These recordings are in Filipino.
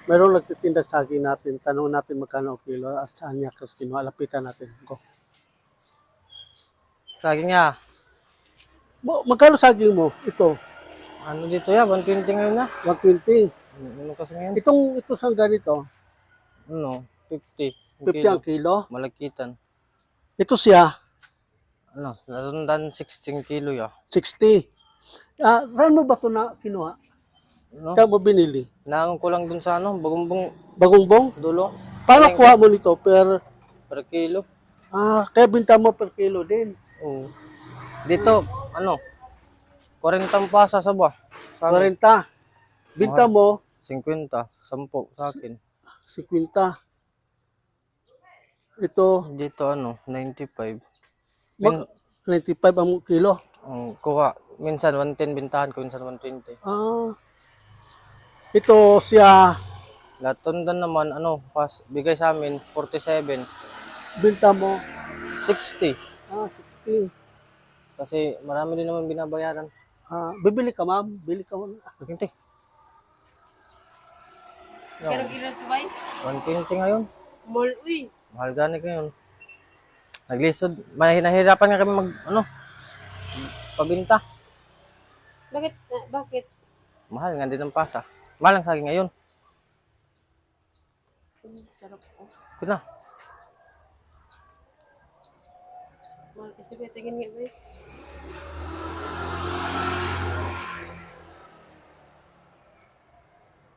Mayroong nagtitinda saging natin. Tanong natin magkano ang kilo at saan niya kinuha. Lapitan natin. Go. Saging nga. Magkano saging mo? Ito, Ano dito ya? 120 ngayon na. 120. Ano kasi ngayon? Ito sang ganito, Ano? 50. 50 ang kilo. Malakitan. Ito siya, Ano? Nasundan 16 kilo ya. 60. Saan mo ba ito na kinuha? No? Saan mo binili? Naangon ko lang dun sa ano, bagumbong Bagongbong? dulo. Paano kuha mo nito? Per kilo. Kaya binta mo per kilo din. Oo. Dito, ano? 40 ang pasa sa ba? 40. Binta mo, 50. 10 sa akin. 50. Ito, Dito ano, 95. 95 ang kilo. Kuha. Minsan 110 bintahan ko, minsan 120. Ito siya, Latundan naman, ano, bigay sa amin, 47. binta mo, 60. 60. Kasi marami din naman binabayaran. Bibili ka ma'am, bili ka muna. Hindi. Pero kilo ito ba? 120 ngayon. Mall, uy. Mahal gani ngayon. Naglisod. May nahirapan nga kami pabinta. Bakit? Bakit? Mahal nga din ang pasa. Mahal ang saging ngayon. Sarap ko. Ito na. Mahal kasi ba? Tingin nga ba?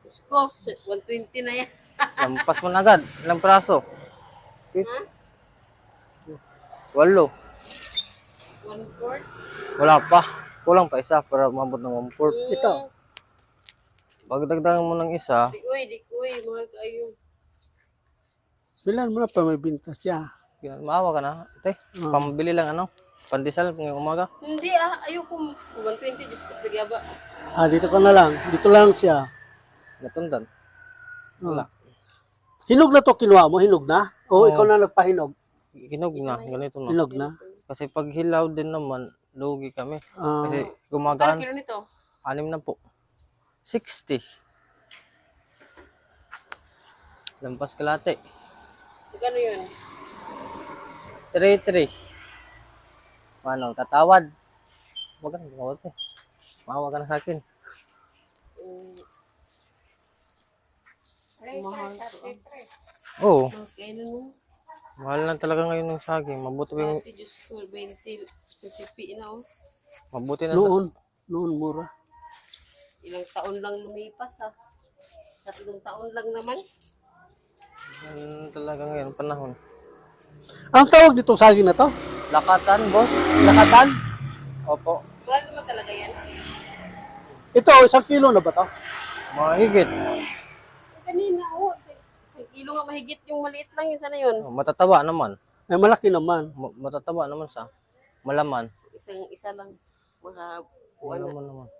Diyos ko, 120 na yan. Lampas mo na agad. Ilang praso? Ha? 8. 1/4? Wala pa. Kulang pa isa para umabot ng 1/4. Ito, Pagdagdagan mo ng isa, Di uy. Mahal kayo. bilan mo na pa may binta siya. maawa ka na. Ate, pambili lang ano. Pandesal ngayong umaga. Hindi ayoko. 120, Diyos ko, pagaba. Dito ka na lang. Dito lang siya. Natundan. Wala. Hinog na to kinuha mo? Hinog na? O ikaw na nagpahinog? Hinog na. Ganito na. Hinog na? Kasi pag hilaw din naman, lugi kami. Kasi Kano gumagaan. kilo nito? 6 na po. 60. Lampas kalate. Kano yun? 3-3. Ano, tatawad. Huwag ka na, tumawad eh. Maawa ka na sa akin. Mahal ko. Oo, Okay na no. mahal na talaga ngayon ng saging. Mabuti pa yung, Dati, Diyos ko, 20 sa sipi na oh. mabuti na Noon mura. Ilang taon lang lumipas 3 taon lang naman. talaga ngayon, panahon. Ang tawag ditong saging na to? Lakatan, boss. Lakatan? Opo. Mahal naman talaga yan. Ito, 1 kilo na ba to? Mahigit. Kanina, 1 kilo nga mahigit yung maliit lang yun. Sana yun. Matataba naman. Ay, malaki naman. Matataba naman sa malaman. Isa lang. Makakuha na. Naman.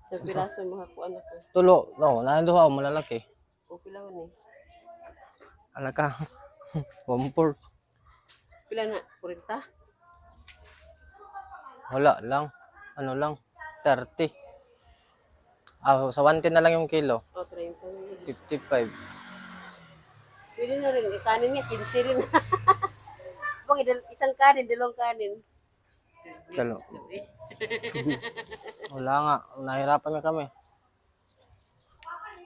Sa piraso, makakuha na ko. Tulo, no, nanduha malalaki. O pilawan eh. Alaka. 1/4. Pila na? 40? Wala lang. Ano lang. 30. Sa 110 na lang yung kilo. O 30. 55. Pwede na rin. Kanin niya, 15 rin. Bang, isang kanin, 2 kanin. Kalo. Wala nga. Nahirapan na kami.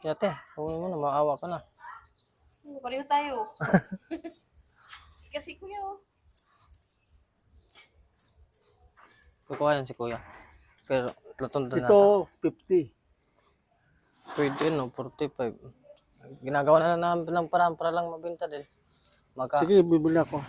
Kaya te, huwag mo na. Maawa ka na. Pareho tayo. Kasi kuya Kukuha yan si kuya. Pero, latundan na. Ito, 50. Pwede no, 45. Ginagawa na lang namin ng paraan para lang mabenta din. Sige, bibili ako.